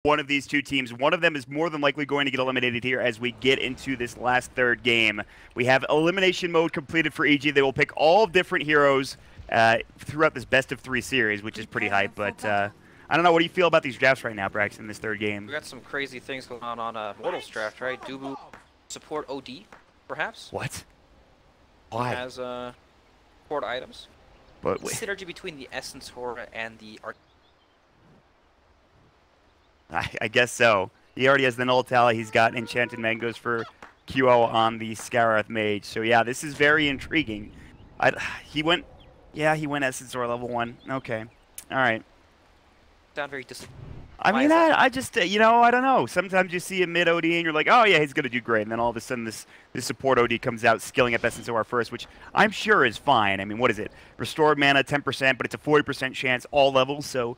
one of these two teams. One of them is more than likely going to get eliminated here as we get into this last third game. We have elimination mode completed for EG. They will pick all different heroes throughout this best-of-3 series, which is pretty hype. But I don't know. What do you feel about these drafts right now, Brax, in this third game? We got some crazy things going on Immortals draft, right? Dubu support OD, perhaps? What? Why? Has support items. But synergy between the Essence Horror and the Arc. I guess so. He already has the Null Tally. He's got Enchanted Mangoes for QO on the Scarrath Mage. So yeah, this is very intriguing. He went Essence or level 1. Okay. All right. Sound very disappointing. I mean, I just, you know, I don't know. Sometimes you see a mid OD and you're like, oh yeah, he's going to do great. And then all of a sudden this support OD comes out skilling up Essence OR first, which I'm sure is fine. I mean, what is it? Restored mana 10%, but it's a 40% chance all levels. So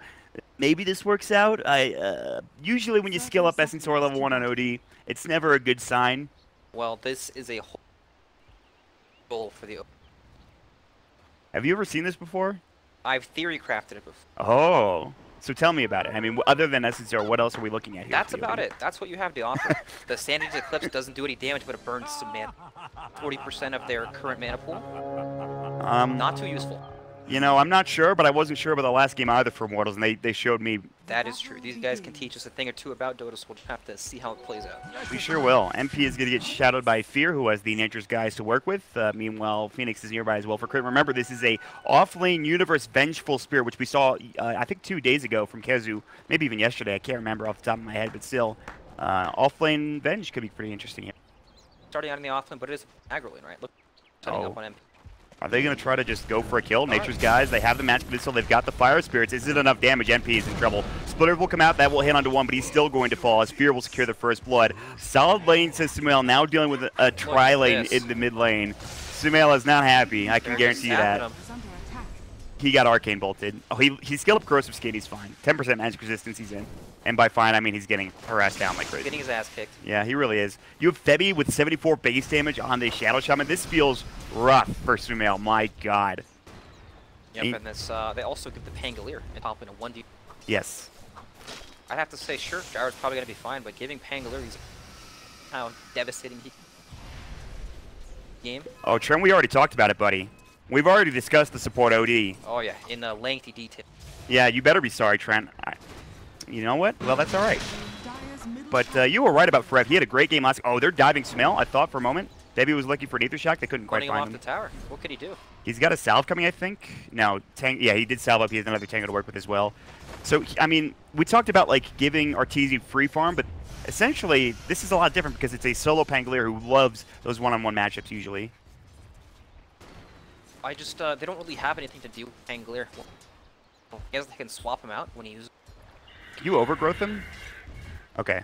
maybe this works out. Usually when you skill up Essence OR level 1 on OD, it's never a good sign. Well, this is a whole goal for the OD. Have you ever seen this before? I've theory crafted it before. Oh. So tell me about it. I mean, other than Essence OR, what else are we looking at here? That's about it. That's what you have to offer. The Sanity Eclipse doesn't do any damage, but it burns some mana. 40% of their current mana pool. Not too useful. You know, I'm not sure, but I wasn't sure about the last game either for Immortals, and they showed me. That is true. These guys can teach us a thing or two about Dota, so we'll just have to see how it plays out. We sure will. MP is going to get shadowed by Fear, who has the Nature's guys to work with. Meanwhile, Phoenix is nearby as well for Crit. Remember, this is a off-lane Universe Vengeful Spirit, which we saw, I think, 2 days ago from Kezu. Maybe even yesterday. I can't remember off the top of my head, but still, off-lane Venge could be pretty interesting here. Starting out in the off-lane, but it is aggro lane, right? Look, setting up on MP. Are they going to try to just go for a kill? Nature's guys, they have the magic missile, they've got the fire spirits. Is it enough damage? MP is in trouble. Splitter will come out, that will hit onto one, but he's still going to fall as Fear will secure the first blood. Solid lane, says Sumail, now dealing with a tri-lane in the mid lane. Sumail is not happy, I can guarantee you that. He got Arcane bolted. Oh, he skilled up Corrosive Skin, he's fine. 10% magic resistance, he's in. And by fine, I mean he's getting harassed down like crazy. Getting his ass kicked. Yeah, he really is. You have Febby with 74 base damage on the Shadow Shaman. This feels rough for Sumail, my god. Yep, and this, they also give the Pangolier and pop in a 1D. Yes. I'd have to say, sure, Gyro's probably going to be fine, but giving Pangolier these how devastating he game. Oh, Trent, we already talked about it, buddy. We've already discussed the support OD. Oh yeah, in lengthy detail. Yeah, you better be sorry, Trent. You know what? Well, that's all right. But you were right about Frev. He had a great game last. Oh, they're diving Sumail. I thought for a moment. Debbie was looking for an Aether Shock. They couldn't quite find him. Off the tower. What could he do? He's got a salve coming, I think. No, yeah, he did salve up. He has another tango to work with as well. So, I mean, we talked about like giving Arteezy free farm, but essentially this is a lot different because it's a solo Pangolier who loves those one-on-one matchups usually. I just they don't really have anything to do with Pangolier. I guess they can swap him out when he uses. Can you overgrowth him? Okay.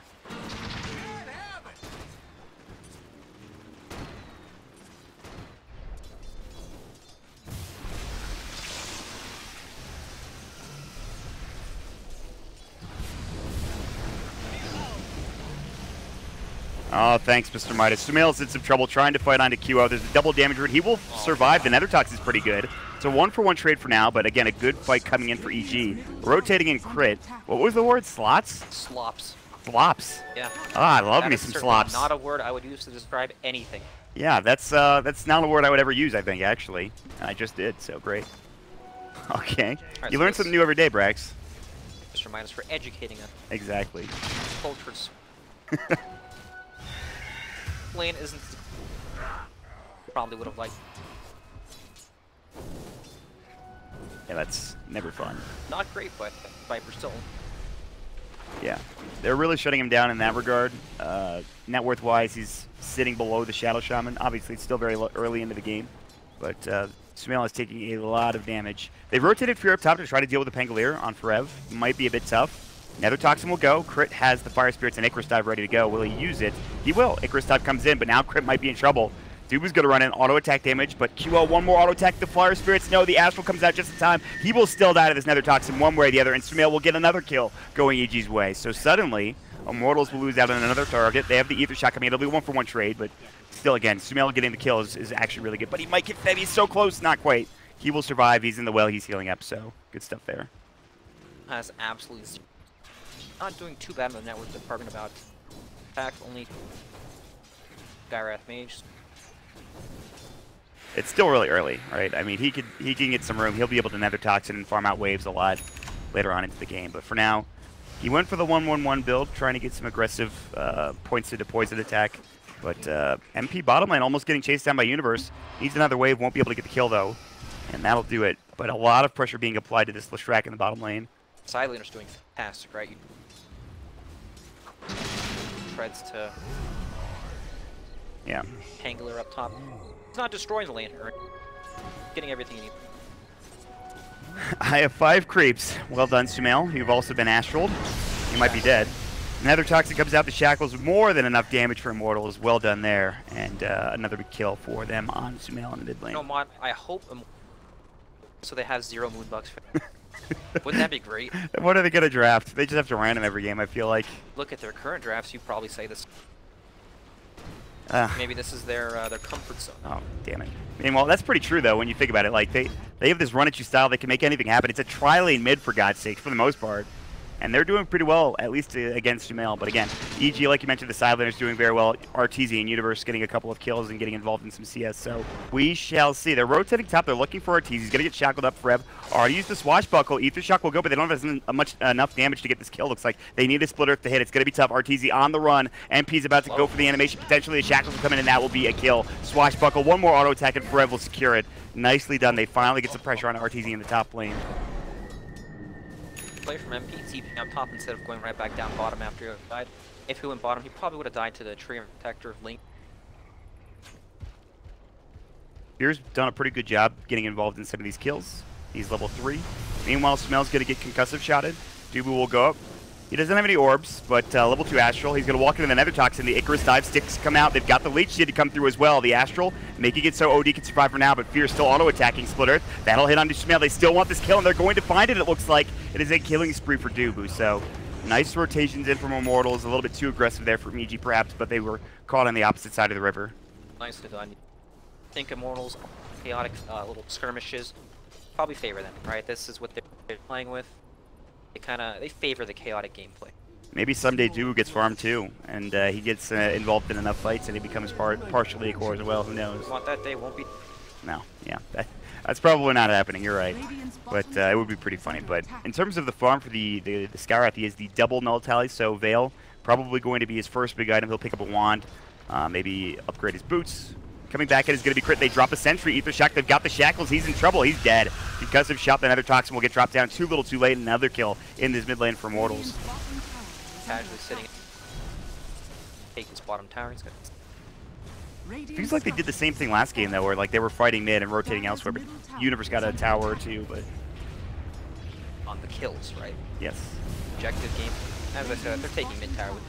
Oh, thanks, Mr. Midas. Sumail's in some trouble trying to fight onto QO. There's a double damage route. He will survive. The Nether Tox is pretty good. It's a 1-for-1 trade for now, but again, a good fight coming in for EG. Rotating in crit. What was the word? Slots? Slops. Slops. Yeah. Ah, I love me some slops. Not a word I would use to describe anything. Yeah, that's not a word I would ever use, I think, actually. I just did, so great. Okay. Right, you learn something new every day, Brax. Mr. Midas for educating us. Exactly. Cultures. Lane isn't probably would have liked. Yeah, that's never fun. Not great, but Viper still. Yeah, they're really shutting him down in that regard. Net worth wise, he's sitting below the Shadow Shaman. Obviously, it's still very early into the game, but Sumail is taking a lot of damage. They've rotated Fear up top to try to deal with the Pangolier on Forev. Might be a bit tough. Nether Toxin will go. Crit has the Fire Spirits and Icarus Dive ready to go. Will he use it? He will. Icarus Dive comes in, but now Crit might be in trouble. Duba's going to run in auto attack damage, but QL one more auto attack. The Fire Spirits. No, the Astral comes out just in time. He will still die to this Nether Toxin one way or the other, and Sumail will get another kill going EG's way. So suddenly, Immortals will lose out on another target. They have the Aether Shock coming in. It'll be 1-for-1 trade, but still, again, Sumail getting the kill is actually really good. But he might get fed. He's so close. Not quite. He will survive. He's in the well. He's healing up, so good stuff there. Has absolutely not doing too bad in the network department about attack, only Gyrath Mage. It's still really early, right? I mean, he can get some room. He'll be able to Nether Toxin and farm out waves a lot later on into the game. But for now, he went for the 1-1-1 build, trying to get some aggressive points into poison attack. But MP bottom lane almost getting chased down by Universe. Needs another wave, won't be able to get the kill though. And that'll do it. But a lot of pressure being applied to this Leshrac in the bottom lane. Side laner's doing fantastic, right? Treads to Tangler up top. He's not destroying the lane, or getting everything he needs. I have 5 creeps. Well done, Sumail. You've also been astraled. You might be dead. Another Toxic comes out the Shackles with more than enough damage for Immortals. Well done there. And another big kill for them on Sumail in the mid lane. You know, Mod, I hope so they have 0 Moonbucks. Wouldn't that be great? What are they going to draft? They just have to random every game, I feel like. Look at their current drafts, you probably say this. Maybe this is their comfort zone. Oh, damn it. I mean, well, that's pretty true, though, when you think about it. Like, they have this run-at-you style. They can make anything happen. It's a tri-lane mid, for God's sake, for the most part. And they're doing pretty well, at least against Sumail. But again, EG, like you mentioned, the side laner's doing very well. RTZ and Universe getting a couple of kills and getting involved in some CS. So we shall see. They're rotating top. They're looking for RTZ. He's going to get shackled up for Reb. Already used the swashbuckle. Ether Shock will go, but they don't have enough damage to get this kill. Looks like they need a split earth to hit. It's going to be tough. RTZ on the run. MP's about to go for the animation. Potentially the shackles will come in, and that will be a kill. Swashbuckle. One more auto attack, and Rev will secure it. Nicely done. They finally get some pressure on RTZ in the top lane. Play from MP, TPing up top instead of going right back down bottom after he died. If he went bottom, he probably would have died to the tree protector Link. Fear's done a pretty good job getting involved in some of these kills. He's level 3. Meanwhile, Sumail's going to get concussive shotted. Dubu will go up. He doesn't have any orbs, but level 2 Astral. He's going to walk into the Nether Toxin. The Icarus dive sticks come out. They've got the Leech Seed to come through as well. The Astral making it so OD can survive for now, but Fear's still auto-attacking Split Earth. That'll hit onto Sumail. They still want this kill, and they're going to find it, it looks like. It is a killing spree for Dubu, so nice rotations in from Immortals. A little bit too aggressive there from EG, perhaps, but they were caught on the opposite side of the river. Nicely done. I think Immortals, chaotic little skirmishes, probably favor them, right? This is what they're playing with. They favor the chaotic gameplay. Maybe someday Dubu gets farmed too, and he gets involved in enough fights and he becomes partially a core as well. Who knows? Want that day won't be. No, yeah, that's probably not happening. You're right, but it would be pretty funny. But in terms of the farm for the Skywrath, he is the double null tally. So Veil probably going to be his first big item. He'll pick up a wand, maybe upgrade his boots. Coming back in is going to be crit. They drop a sentry. Ether Shock. They've got the shackles. He's in trouble. He's dead. Because of shot, the Nether Toxin will get dropped down too little too late. Another kill in this mid lane for Immortals. Casually sitting. Take this bottom tower. He's got. Feels like they did the same thing last game though, where like they were fighting mid and rotating elsewhere, but Universe got a tower or two. But on the kills, right? Yes. Objective game. As I said, they're taking mid tower with.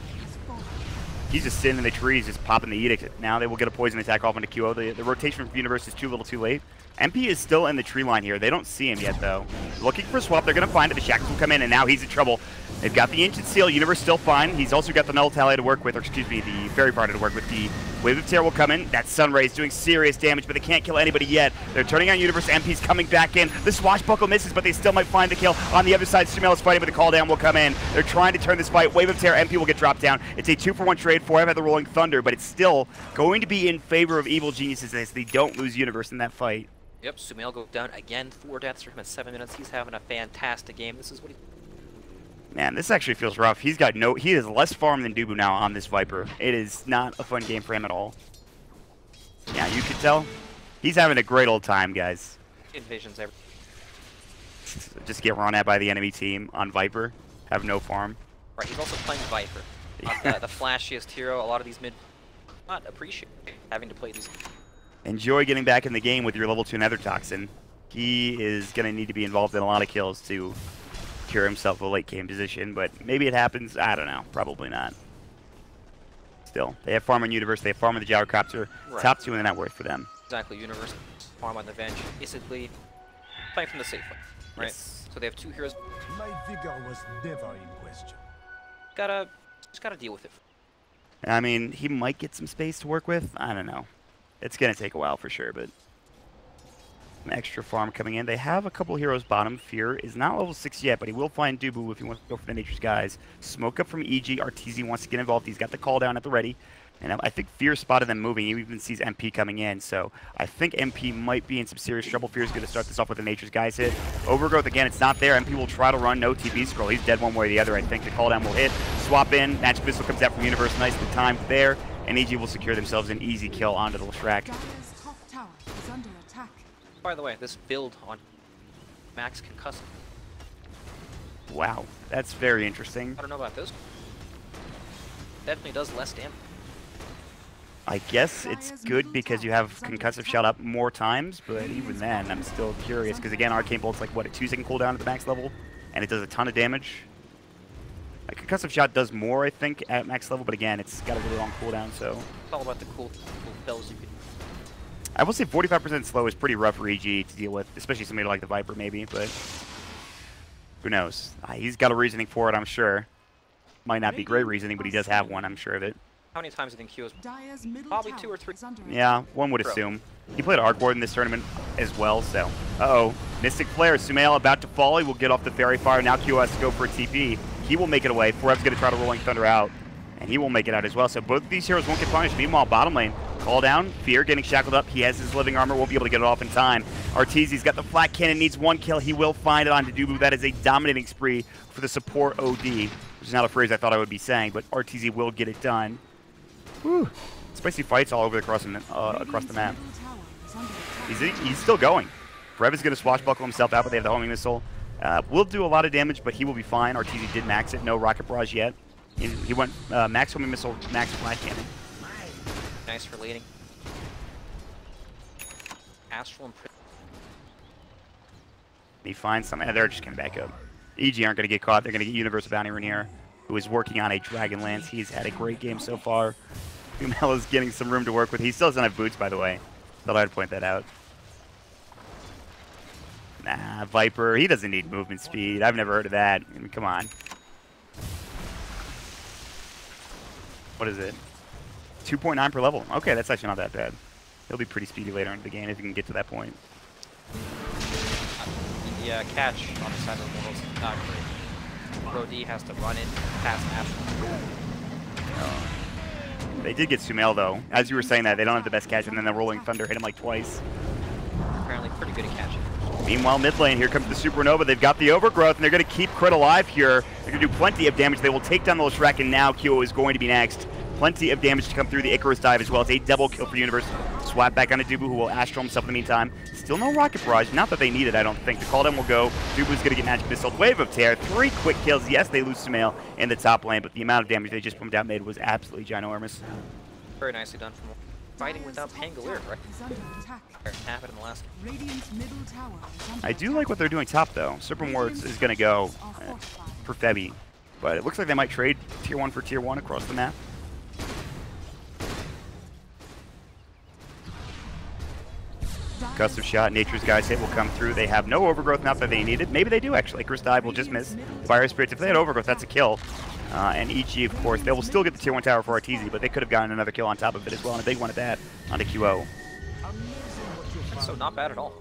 He's just sitting in the trees, just popping the edict. Now they will get a poison attack off into QO. The rotation from Universe is too little too late. MP is still in the tree line here. They don't see him yet, though. Looking for a swap. They're going to find it. The Shackles will come in, and now he's in trouble. They've got the Ancient Seal. Universe still fine. He's also got the Null Tally to work with, or excuse me, the Fairy Party to work with. The Wave of Terror will come in. That Sunray is doing serious damage, but they can't kill anybody yet. They're turning on Universe. MP's coming back in. The Swashbuckle misses, but they still might find the kill. On the other side, Sumail is fighting, but the call down will come in. They're trying to turn this fight. Wave of Terror. MP will get dropped down. It's a 2-for-1 trade. 4 have the Rolling Thunder, but it's still going to be in favor of Evil Geniuses as they don't lose Universe in that fight. Yep, Sumail goes down again. 4 deaths for him in 7 minutes. He's having a fantastic game. This is what he... Man, this actually feels rough. He is less farm than Dubu now on this Viper. It is not a fun game for him at all. Yeah, you can tell. He's having a great old time, guys. Envisions every... Just get run at by the enemy team on Viper. Have no farm. Right, he's also playing Viper. Not the flashiest hero. A lot of these mid... not appreciate having to play these... Enjoy getting back in the game with your level 2 Nether Toxin. He is going to need to be involved in a lot of kills to secure himself a late game position, but maybe it happens. I don't know. Probably not. Still, they have farm on Universe. They have farm on the Gyrocopter. Right. Top 2 in the net worth for them. Exactly. Universe, farm on the Venge. Basically, playing from the safe one, right? Yes. So they have 2 heroes. My vigor was never in question. Just gotta deal with it. I mean, he might get some space to work with. I don't know. It's going to take a while for sure, but Some extra farm coming in. They have a couple heroes bottom. Fear is not level 6 yet, but he will find Dubu if he wants to go for the Nature's Guise. Smoke up from EG. RTZ wants to get involved. He's got the call down at the ready. And I think Fear spotted them moving. He even sees MP coming in. So I think MP might be in some serious trouble. Fear is going to start this off with a Nature's Guise hit. Overgrowth, again, it's not there. MP will try to run. No TP scroll. He's dead one way or the other. I think the call down will hit. Swap in. Magic Missile comes out from Universe. Nicely timed there. And EG will secure themselves an easy kill onto the Leshrac. By the way, this build on max concussive. Wow, that's very interesting. I don't know about this. Definitely does less damage. I guess it's good because you have concussive shot up more times, but even then, I'm still curious because again, Arcane Bolt's like what, a 2-second cooldown at the max level, and it does a ton of damage. A concussive shot does more, I think, at max level, but again, it's got a really long cooldown, so. It's all about the cool spells you can. I will say 45% slow is pretty rough for EG to deal with, especially somebody like the Viper maybe, but who knows? He's got a reasoning for it, I'm sure. Might not be great reasoning, but he does have one, I'm sure of it. How many times do you think Q is? Probably 2 or 3. Yeah, one would assume. He played Arc Ward in this tournament as well, so. Uh-oh. Mystic Flare. Sumail about to fall. He will get off the Fairy Fire. Now Q has to go for a TP. He will make it away. Forev's going to try to Rolling Thunder out, and he will make it out as well. So both of these heroes won't get punished. Meanwhile, bottom lane. Call down. Fear getting shackled up. He has his living armor. Won't be able to get it off in time. Arteezy's got the flat cannon. Needs one kill. He will find it onto Dubu. That is a dominating spree for the support OD, which is not a phrase I thought I would be saying, but Arteezy will get it done. Whew. Spicy fights all over across the map. He's still going. Forev is going to swashbuckle himself out, but they have the homing missile. Will do a lot of damage, but he will be fine. Arteezy did max it. No rocket barrage yet. He went max homing missile, max flat cannon. Nice for leading. Astral and He finds something. They're just going to back up. EG aren't going to get caught. They're going to get Universal Bounty Rainier, who is working on a Dragon Lance. He's had a great game so far. Umel is getting some room to work with. He still doesn't have boots, by the way. Thought I'd point that out. Nah, Viper. He doesn't need movement speed. I've never heard of that. I mean, come on. What is it? 2.9 per level. Okay, that's actually not that bad. He'll be pretty speedy later into the game if he can get to that point. The catch on the side of the Immortals is not great. Brody has to run in past Astral. They did get Sumail, though. As you were saying that, they don't have the best catch, and then the Rolling Thunder hit him like twice. Apparently pretty good at catching. Meanwhile, mid lane, here comes the Supernova. They've got the Overgrowth, and they're going to keep Crit alive here. They're going to do plenty of damage. They will take down the Leshrac, and now Kyo is going to be next. Plenty of damage to come through the Icarus dive as well. It's a double kill for Universe. Swap back onto Dubu, who will Astral himself in the meantime. Still no Rocket Barrage. Not that they need it, I don't think. The call down will go. Dubu's going to get Magic Missile. Wave of Tear. 3 quick kills. Yes, they lose Sumail in the top lane, but the amount of damage they just pumped out made was absolutely ginormous. Very nicely done from fighting without Pangolier, right? Happened in the last game. I do like what they're doing top, though. Serpent Wards is going to go for Febby, but it looks like they might trade Tier 1 for Tier 1 across the map. Custom shot, Nature's Guise hit will come through. They have no Overgrowth, not that they need it. Maybe they do, actually. Icarus dive will just miss. Fire Spirits, if they had Overgrowth, that's a kill. And EG, of course, they will still get the Tier 1 tower for Arteezy, but they could have gotten another kill on top of it as well, and a big one at that, onto QO. So not bad at all.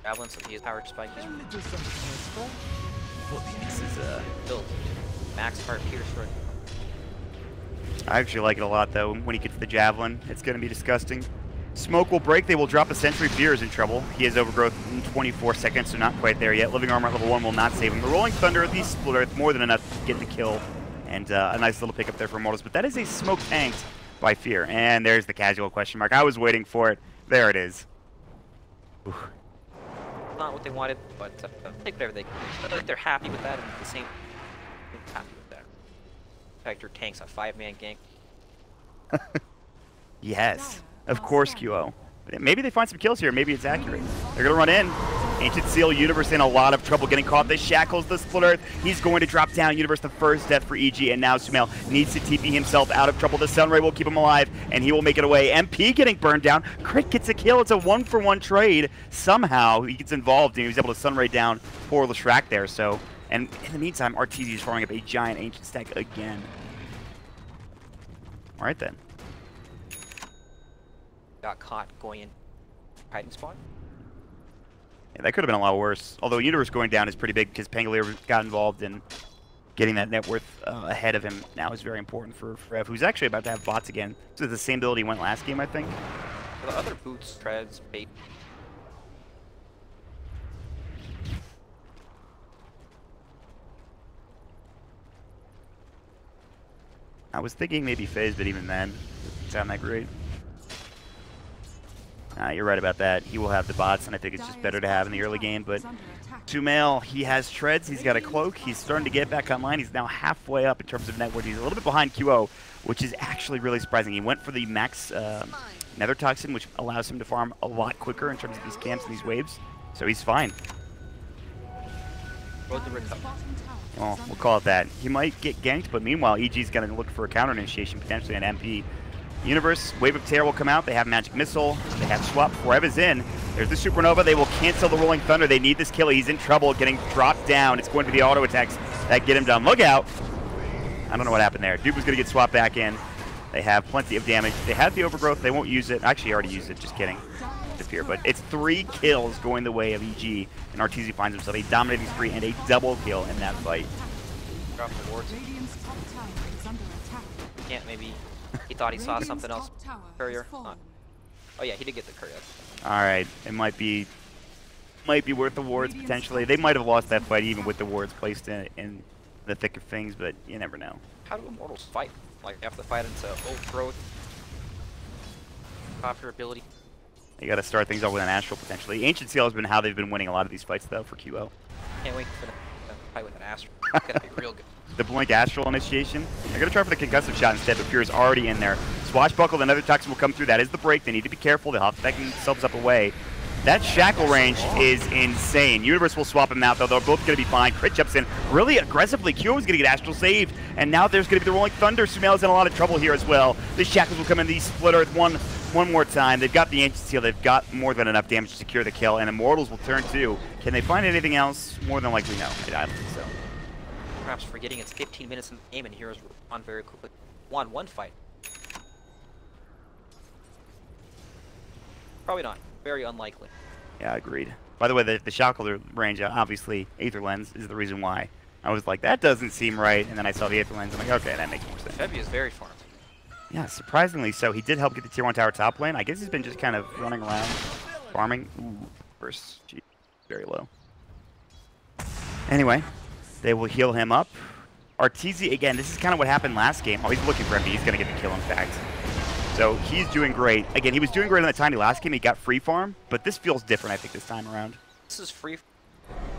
Javelin, so he has powered spike. This is built. Max part Pierce right. I actually like it a lot, though. When he gets the Javelin, it's going to be disgusting. Smoke will break. They will drop a Sentry. Fear is in trouble. He has Overgrowth in 24 seconds, so not quite there yet. Living Armor at level 1 will not save him. The Rolling Thunder at least Split Earth, more than enough to get the kill. And a nice little pickup there for Immortals. But that is a Smoke tanked by Fear. And there's the casual question mark. I was waiting for it. There it is. Ooh. Not what they wanted, but take whatever they can. I think they're happy with that, and at the same happy with that. In fact, your tank's a 5-man gank. Yes, of course, QO. But maybe they find some kills here. Maybe it's accurate. They're going to run in. Ancient Seal, Universe in a lot of trouble getting caught. The Shackles, the Split Earth. He's going to drop down. Universe, the first death for EG. And now Sumail needs to TP himself out of trouble. The Sunray will keep him alive, and he will make it away. MP getting burned down. Crit gets a kill. It's a 1-for-1 trade. Somehow, he gets involved, and he was able to Sunray down poor Leshrac there. So, and in the meantime, Arteezy is farming up a giant Ancient stack again. All right, then. got caught going in hiding spot. Yeah, that could have been a lot worse. Although Universe going down is pretty big because Pangolier got involved in getting that net worth ahead of him now is very important for Rev, who's actually about to have bots again. So the same build he went last game, I think. So the other boots, treads, bait. I was thinking maybe phase, but even then, doesn't sound that great. You're right about that. He will have the bots, and I think it's just better to have in the early game. But Sumail, he has treads. He's got a cloak. He's starting to get back online. He's now halfway up in terms of net worth. He's a little bit behind QO, which is actually really surprising. He went for the max Nether Toxin, which allows him to farm a lot quicker in terms of these camps and these waves. So he's fine. Road to recover. Well, we'll call it that. He might get ganked, but meanwhile, EG's going to look for a counter initiation, potentially an MP. Universe, Wave of Terror will come out. They have Magic Missile. They have Swap. Rev is in. There's the Supernova. They will cancel the Rolling Thunder. They need this kill. He's in trouble getting dropped down. It's going to be the auto attacks that get him down. Look out. I don't know what happened there. Dude was going to get swapped back in. They have plenty of damage. They have the Overgrowth. They won't use it. Actually, I already used it. Just kidding. Fear, but it's 3 kills going the way of EG, and RTZ finds himself a dominating spree and a double kill in that fight. Drop the wards. Can't maybe. He thought he saw something else. Courier. Oh yeah, he did get the courier. All right, it might be worth the wards potentially. They might have lost that fight even with the wards placed in the thick of things, but you never know. How do Immortals fight? Like you have to fight into overgrowth, popular ability. You got to start things off with an Astral potentially. Ancient Seal has been how they've been winning a lot of these fights though for QO. Can't wait for the fight with an Astral. It's gonna be real good. The Blink Astral initiation. They're going to try for the concussive shot instead, but Fear is already in there. Swashbuckle, another Toxin will come through. That is the break. They need to be careful. They'll have to back themselves up away. That Shackle range is insane. Universe will swap him out, though. They're both going to be fine. Crit jumps in really aggressively. QO is going to get Astral saved, and now there's going to be the Rolling Thunder. Sumail is in a lot of trouble here as well. The Shackles will come in. The Split Earth one more time. They've got the Ancient Seal. They've got more than enough damage to secure the kill, and Immortals will turn too. Can they find anything else? More than likely, no. I don't think so. Perhaps forgetting it's 15 minutes in the game and heroes respond very quickly. One fight. Probably not. Very unlikely. Yeah, agreed. By the way, the Shackle range, obviously, Aether Lens is the reason why. I was like, that doesn't seem right, and then I saw the Aether Lens, I'm like, okay, that makes more sense. Febby is very farmed. Yeah, surprisingly so. He did help get the Tier 1 tower top lane. I guess he's been just kind of running around, farming. Ooh, first, gee, very low. Anyway, they will heal him up. Arteezy, again, this is kind of what happened last game. Oh, he's looking for him. He's going to get the kill, in fact. So he's doing great. Again, he was doing great on the tiny last game. He got free farm, but this feels different, I think, this time around. This is free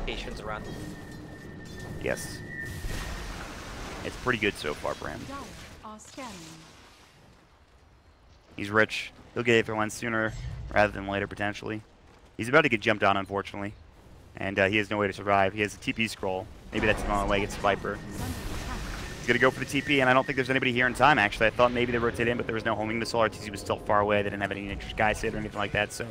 patience around. Yes. It's pretty good so far for him. He's rich. He'll get Aether Lens sooner rather than later, potentially. He's about to get jumped on, unfortunately. And he has no way to survive. He has a TP scroll. Maybe that's the only way against Viper. He's going to go for the TP, and I don't think there's anybody here in time, actually. I thought maybe they rotated in, but there was no homing missile. RTZ was still far away. They didn't have any Sky Save or anything like that, so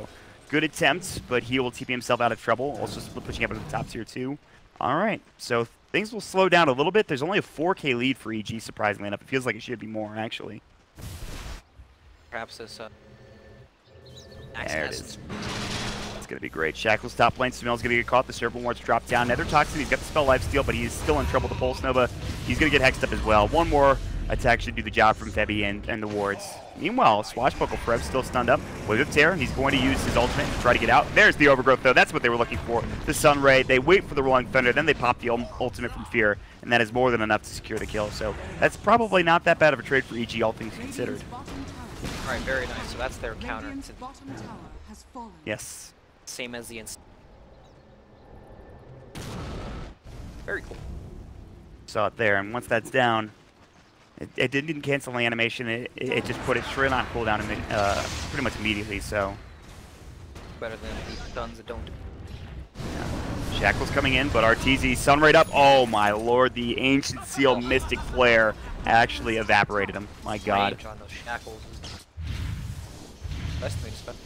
good attempt, but he will TP himself out of trouble. Also pushing up into the top tier 2. All right, so things will slow down a little bit. There's only a 4K lead for EG, surprisingly enough. It feels like it should be more, actually. Perhaps this there it is. It's going to be great. Shackle's top lane. Sumail's going to get caught. The Serpent Ward's dropped down. Nether Toxin. He's got the spell Lifesteal, but he's still in trouble with the Pulse Nova. He's going to get hexed up as well. One more attack should do the job from Febby and the wards. Meanwhile, Swashbuckle for Rev's still stunned up. Wave of Terror. He's going to use his ultimate to try to get out. There's the Overgrowth, though. That's what they were looking for. The Sun Ray. They wait for the Rolling Thunder. Then they pop the ultimate from Fear, and that is more than enough to secure the kill. So that's probably not that bad of a trade for EG, all things considered. All right, very nice. So that's their counter. Yes. Same as the very cool. Saw it there, and once that's down, it didn't cancel the animation. It just put it straight on cooldown pretty much immediately. So better than the stuns that don't. Yeah. Shackle's coming in, but Arteezy Sunraid up. Oh my lord, the Ancient Seal Mystic Flare actually evaporated him. My god. On those shackles is best thing to spend.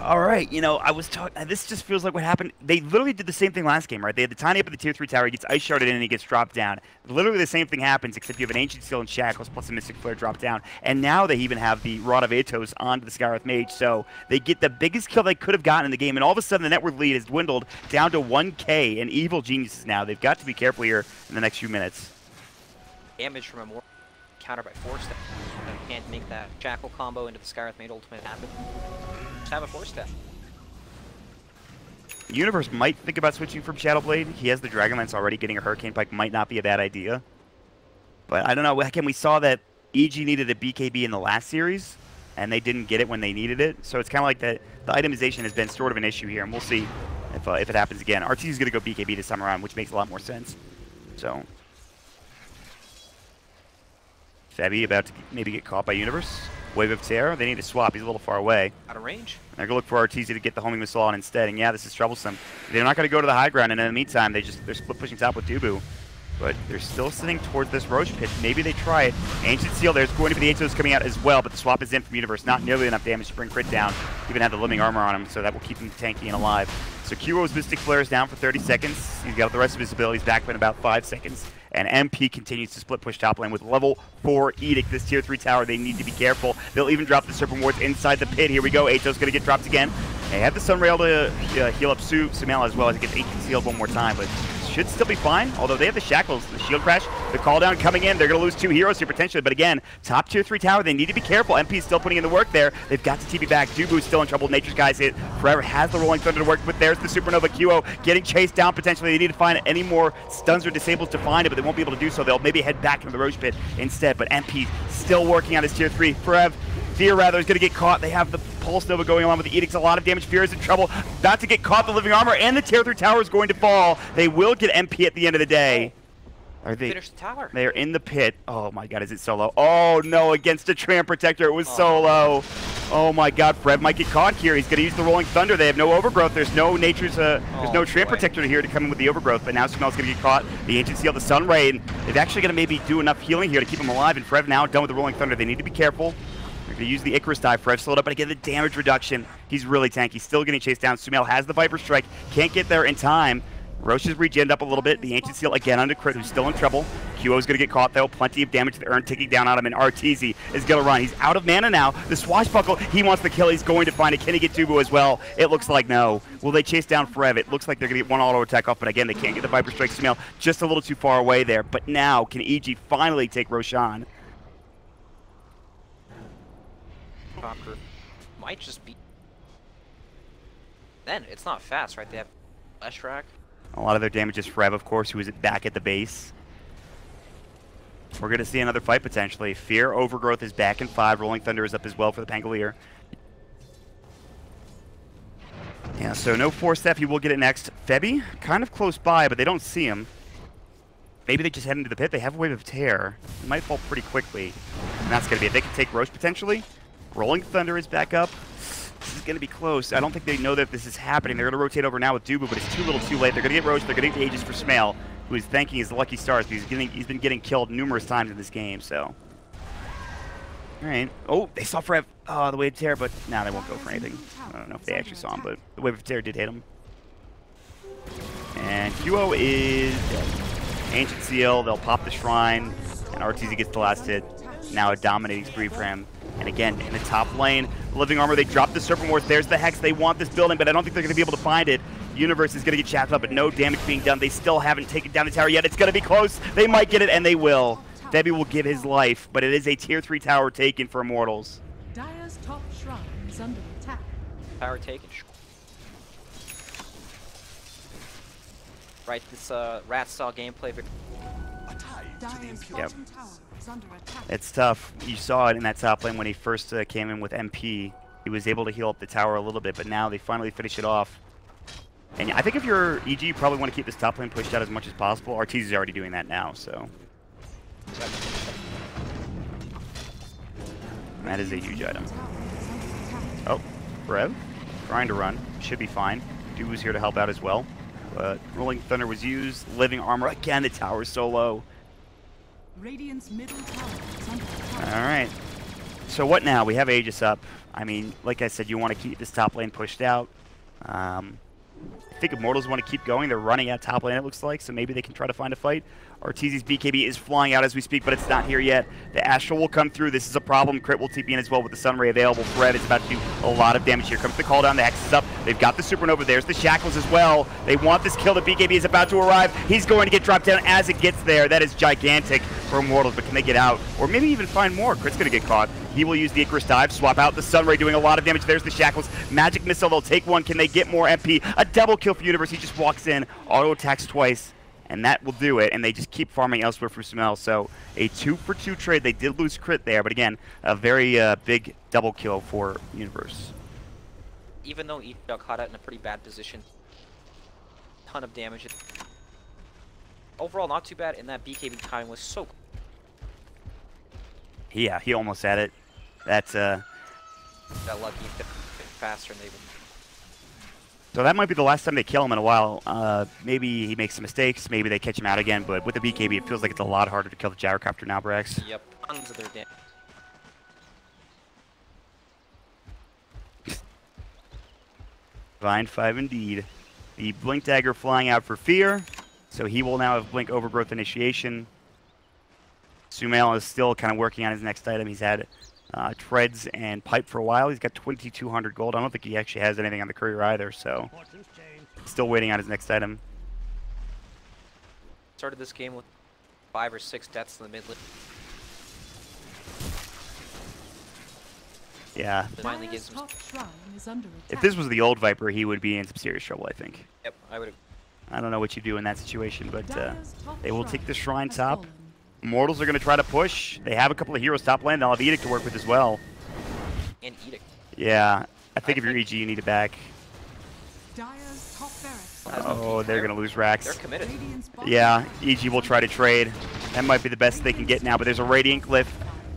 All right, you know, I was talking. This just feels like what happened. They literally did the same thing last game, right? They had the tiny up at the tier 3 tower. He gets ice sharded in and he gets dropped down. Literally the same thing happens, except you have an Ancient Seal and Shackles plus a Mystic Flare drop down. And now they even have the Rod of Atos onto the Skywrath Mage, so they get the biggest kill they could have gotten in the game. And all of a sudden, the net worth lead has dwindled down to 1K. And Evil Geniuses now. They've got to be careful here in the next few minutes. Damage from Immortals counter by 4-step. Can't make that Shackle combo into the Skywrath Mage ultimate happen. Just have a 4-step. Universe might think about switching from Shadowblade. He has the Dragonlance already. Getting a Hurricane Pike might not be a bad idea. But I don't know. Again, we saw that EG needed a BKB in the last series, and they didn't get it when they needed it. So it's kind of like the itemization has been sort of an issue here, and we'll see if it happens again. RT is going to go BKB this time around, which makes a lot more sense. So Febby about to maybe get caught by Universe. Wave of Terror. They need to swap. He's a little far away. Out of range. They're going to look for Arteezy to get the homing missile on instead. And yeah, this is troublesome. They're not going to go to the high ground, and in the meantime, they're split pushing top with Dubu. But they're still sitting towards this Roche pit. Maybe they try it. Ancient Seal, there's going to be the Atos coming out as well, but the swap is in from Universe. Not nearly enough damage to bring crit down. Even have the living armor on him, so that will keep him tanky and alive. So Kuro's Mystic Flare is down for 30 seconds. He's got the rest of his abilities back in about 5 seconds. And MP continues to split push top lane with level 4 Edict. This tier 3 tower, they need to be careful. They'll even drop the Serpent Wards inside the pit. Here we go. Atos going to get dropped again. They have the Sunrail to heal up Sumail as well as he gets 18 sealed one more time, but should still be fine. Although they have the Shackles, the Shield Crash, the Call Down coming in. They're going to lose 2 heroes here potentially, but again, top tier 3 tower, they need to be careful. MP is still putting in the work there. They've got to TP back. Dubu's still in trouble. Nature's Guy's hit. Forever has the Rolling Thunder to work with. There's the Supernova. QO getting chased down potentially. They need to find any more stuns or disables to find it, but they won't be able to do so. They'll maybe head back into the Roche pit instead, but MP still working on his tier 3. Fear rather is going to get caught. They have the Pulse Nova going along with the Edicts. A lot of damage. Fear is in trouble. About to get caught. The Living Armor and the tier 3 tower is going to fall. They will get MP at the end of the day. Are they? Finish the tower. They are in the pit. Oh my god, is it solo? Oh no, against a Tram Protector. It was solo. Oh my god, Frev might get caught here. He's going to use the Rolling Thunder. They have no Overgrowth. There's no Nature's, there's no Tram Protector here to come in with the Overgrowth, but now Sumail's going to get caught. The Ancient Seal, the Sun Ray, and they've actually going to maybe do enough healing here to keep him alive, and Frev now done with the Rolling Thunder. They need to be careful. They're going to use the Icarus dive. Frev slowed up, but again, the damage reduction. He's really tanky. Still getting chased down. Sumail has the Viper Strike. Can't get there in time. Roche has regened up a little bit. The Ancient Seal again under crit, who's still in trouble. QO's going to get caught, though. Plenty of damage to the urn ticking down on him, and Arteezy is going to run. He's out of mana now. The Swashbuckle, he wants the kill. He's going to find it. Can he get Dubu as well? It looks like no. Will they chase down Frev? It looks like they're going to get one auto attack off, but again, they can't get the Viper Strike. Sumail just a little too far away there. But now, can EG finally take Roshan? Conquer might just be. Then it's not fast, right? They have Flash Rack. A lot of their damage is Frev, of course, who is back at the base. We're going to see another fight potentially. Fear Overgrowth is back in 5. Rolling Thunder is up as well for the Pangolier. Yeah, so no 4-step. He will get it next. Febby, kind of close by, but they don't see him. Maybe they just head into the pit. They have a Wave of Tear. It might fall pretty quickly. And that's going to be it. They can take Roche potentially. Rolling Thunder is back up. This is going to be close. I don't think they know that this is happening. They're going to rotate over now with Dubu, but it's too little too late. They're going to get Roche. They're going to get the Aegis for Sumail, who is thanking his lucky stars because he's been getting killed numerous times in this game, so. All right. Oh, they saw Frev. Oh, the Wave of Terror, but now they won't go for anything. I don't know if they actually saw him, but the Wave of Terror did hit him. And QO is dead. Ancient Seal, they'll pop the Shrine, and Arteezy gets the last hit. Now a dominating spree for him. And again, in the top lane, Living Armor, they drop the Serpent Wards. There's the Hex. They want this building, but I don't think they're going to be able to find it. Universe is going to get chapped up, but no damage being done. They still haven't taken down the tower yet. It's going to be close. They might get it, and they will. Febby will give his life, but it is a tier 3 tower taken for Immortals. Dire's top shrine is under attack. Tower taken. Right, this rat style gameplay. Dire's Yep. bottom tower is under attack. It's tough. You saw it in that top lane when he first came in with MP. He was able to heal up the tower a little bit, but now they finally finish it off. And I think if you're EG, you probably want to keep this top lane pushed out as much as possible. Arteezy is already doing that now, so. And that is a huge item. Oh, Rev, trying to run. Should be fine. Dubu's here to help out as well. But Rolling Thunder was used. Living Armor. Again, the tower's so low. Radiant's middle tower is under attack. All right. So what now? We have Aegis up. I mean, like I said, you want to keep this top lane pushed out. I think Immortals want to keep going. They're running at top lane, it looks like, so maybe they can try to find a fight. Arteezy's BKB is flying out as we speak, but it's not here yet. The Astral will come through. This is a problem. Crit will TP in as well with the Sunray available. Fred is about to do a lot of damage here. Comes the call down. The Hex is up. They've got the Supernova. There's the Shackles as well. They want this kill. The BKB is about to arrive. He's going to get dropped down as it gets there. That is gigantic for Immortals, but can they get out? Or maybe even find more. Crit's going to get caught. He will use the Icarus dive, swap out the Sunray, doing a lot of damage. There's the Shackles. Magic Missile, they'll take one. Can they get more MP? A double kill for Universe. He just walks in, auto attacks twice, and that will do it. And they just keep farming elsewhere for Sumail. So a 2-for-2 trade. They did lose Crit there, but again, a very big double kill for Universe. Even though each got caught out in a pretty bad position, ton of damage. Overall, not too bad, and that BKB timing was so cool. Yeah, he almost had it. That's got lucky faster than they would. So that might be the last time they kill him in a while. Maybe he makes some mistakes. Maybe they catch him out again. But with the BKB, it feels like it's a lot harder to kill the Gyrocopter now, Brax. Yep, tons of their damage. Divine 5 indeed. The Blink Dagger flying out for Fear. So he will now have Blink Overgrowth Initiation. Sumail is still kind of working on his next item. He's had Treads and Pipe for a while. He's got 2,200 gold. I don't think he actually has anything on the courier either, so still waiting on his next item. Started this game with 5 or 6 deaths in the mid lane. Yeah. Finally gives him. Top shrine is under If attack. this was the old Viper, he would be in some serious trouble, I think. Yep, I would. I don't know what you do in that situation, but Dire's top they will take the shrine has top. fallen. Immortals are going to try to push. They have a couple of heroes top lane. They'll have Edict to work with as well. And Edict. Yeah, I think if you're EG, you need it back. Dire's top barracks. Oh, they're going to lose Rax. They're committed. Radiant's bottom Yeah, EG will try to trade. That might be the best they can get now, but there's a Radiant Glyph.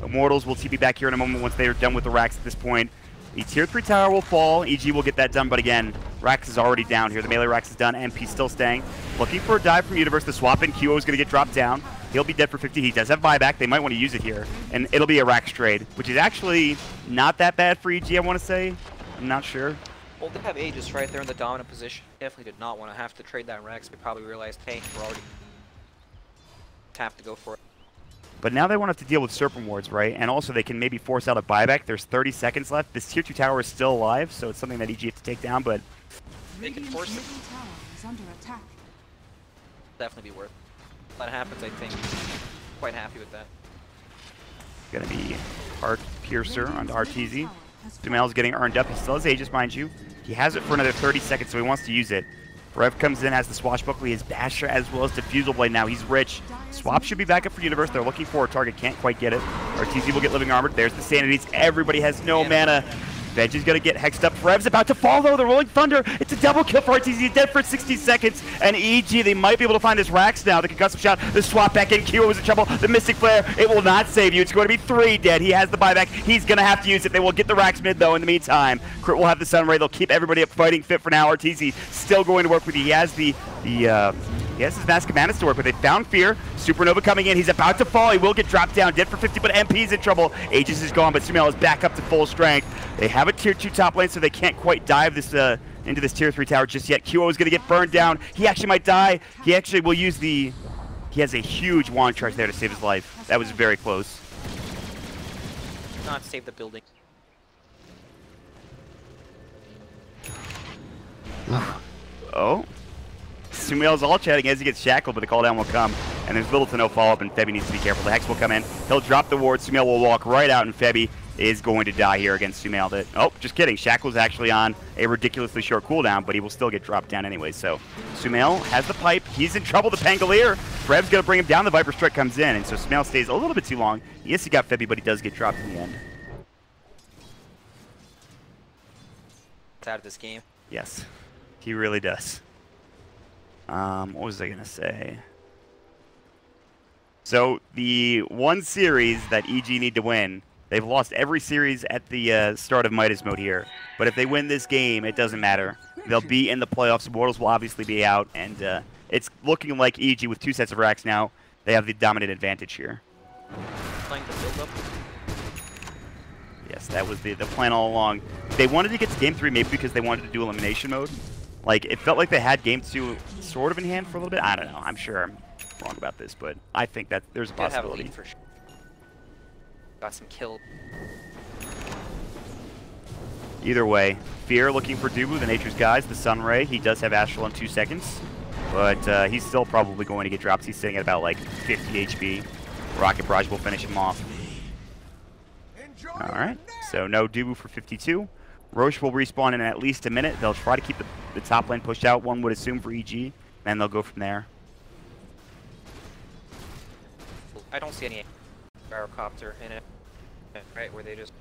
Immortals will TP back here in a moment once they are done with the Rax at this point. The tier 3 tower will fall. EG will get that done, but again, Rax is already down here. The melee Rax is done. MP still staying. Looking for a dive from Universe. The swap in QO is going to get dropped down. He'll be dead for 50. He does have buyback. They might want to use it here. And it'll be a Rax trade, which is actually not that bad for EG, I want to say. I'm not sure. Well, they have Aegis right there in the dominant position. Definitely did not want to have to trade that Rex. They probably realized, hey, we're already tapped to go for it. But now they won't have to deal with Serpent Wards, right? And also they can maybe force out a buyback. There's 30 seconds left. This tier 2 tower is still alive, so it's something that EG have to take down, but They can Radiant's force it. middle tower is under attack. Definitely be worth it. If that happens, I think. Quite happy with that. gonna be Heart Piercer onto Radiant's Arteezy. middle tower has Sumail's getting earned up. He still has Aegis, mind you. He has it for another 30 seconds, so he wants to use it. Rev comes in, has the Swashbuckler, he has Basher as well as Diffusal Blade now. He's rich. Swap should be back up for Universe. They're looking for a target, can't quite get it. Arteezy will get Living Armored. There's the Sanities. Everybody has no mana. Veg is going to get hexed up. Rev's about to fall, though. The Rolling Thunder. It's a double kill for Arteezy. He's dead for 60 seconds. And EG, they might be able to find his Rax now. The concussive shot. The swap back in. Kyo is in trouble. The Mystic Flare. It will not save you. It's going to be 3 dead. He has the buyback. He's going to have to use it. They will get the Rax mid, though, in the meantime. Crit will have the Sunray. They'll keep everybody up fighting fit for now. Arteezy still going to work with you. He has he has his Mask of Madness to work with. They found Fear. Supernova coming in. He's about to fall. He will get dropped down. Dead for 50, but MP's in trouble. Aegis is gone, but Sumail is back up to full strength. They have a tier 2 top lane, so they can't quite dive this into this tier 3 tower just yet. QO is going to get burned down. He actually might die. He actually will use the... He has a huge wand charge there to save his life. That was very close. Not save the building. Oh. Sumail's all chatting as he gets shackled, but the call down will come. And there's little to no follow-up, and Febby needs to be careful. The Hex will come in. He'll drop the ward. Sumail will walk right out, and Febby is going to die here against Sumail. Oh, just kidding. Shackle's actually on a ridiculously short cooldown, but he will still get dropped down anyway. So Sumail has the pipe. He's in trouble. The Pangolier. Rev's going to bring him down. The Viper Strike comes in, and so Sumail stays a little bit too long. Yes, he got Febby, but he does get dropped in the end. It's out of this game. Yes, he really does. What was I going to say? So the one series that EG need to win, they've lost every series at the start of Midas Mode here. But if they win this game, it doesn't matter. They'll be in the playoffs. Immortals will obviously be out. And it's looking like EG with 2 sets of racks now. They have the dominant advantage here. Playing the build up. Yes, that was the plan all along. They wanted to get to Game 3 maybe because they wanted to do elimination mode. Like, it felt like they had Game 2 sort of in hand for a little bit. I don't know. I'm sure I'm wrong about this, but I think that there's a Did have a possibility. lead for sure. Got some kills. Either way, Fear looking for Dubu, the Nature's Guys, the Sunray. He does have Astral in 2 seconds, but he's still probably going to get drops. He's sitting at about like 50 HP. Rocket Barrage will finish him off. Alright, so no Dubu for 52. Roche will respawn in at least a minute. They'll try to keep the top lane pushed out, one would assume, for EG. Then they'll go from there. I don't see any gyrocopter in it, right, where they just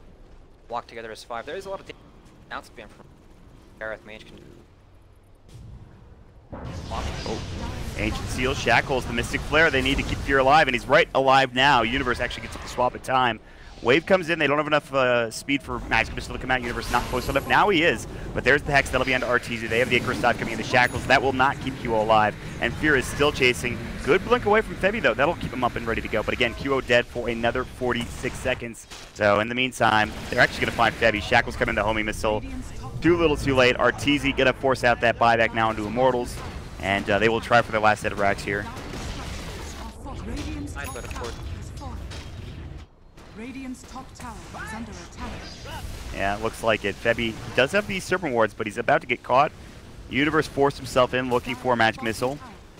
walk together as 5. There is a lot of outspam from Gareth Mage can do. Oh, Ancient Seal shackles the Mystic Flare. They need to keep Fear alive, and he's right alive now. Universe actually gets the swap of time. Wave comes in. They don't have enough speed for Magic Missile to come out. Universe not close enough. Now he is, but there's the Hex. That'll be onto RTZ. They have the Icarus dive coming in the shackles. That will not keep QO alive, and Fear is still chasing. Good blink away from Febby, though. That'll keep him up and ready to go. But again, QO dead for another 46 seconds. So in the meantime, they're actually going to find Febby. Shackles come into Homing Missile. Too little, too late. RTZ going to force out that buyback now into Immortals, and they will try for their last set of racks here. Nice, but of course. Radiant's top tower is under attack. Yeah, it looks like it. Febby does have these Serpent Wards, but he's about to get caught. Universe forced himself in looking for a Magic Missile.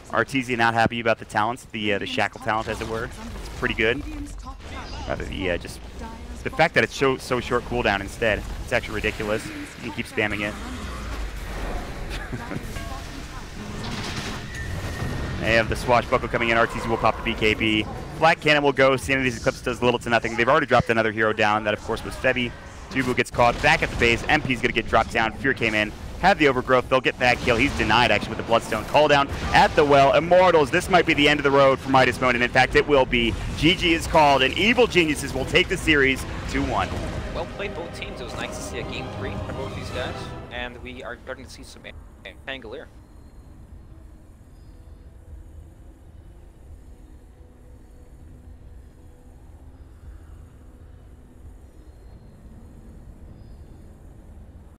RTZ not happy about the talents, the Shackle talent, as it were. It's pretty good. Rather, just the fact that it's so short cooldown instead. It's actually ridiculous. You can keep spamming it. They have the Swashbuckle coming in. RTZ will pop the BKB. Black Cannon will go. Sanity's Eclipse does little to nothing. They've already dropped another hero down. That, of course, was Febby. Dubu gets caught back at the base. MP's going to get dropped down. Fear came in. Had the overgrowth. They'll get that kill. He's denied, actually, with the Bloodstone. Call down at the well. Immortals. This might be the end of the road for Midas Mode, and in fact, it will be. GG is called, and Evil Geniuses will take the series 2-1. Well played, both teams. It was nice to see a Game 3 for both these guys, and we are starting to see some Pangolier.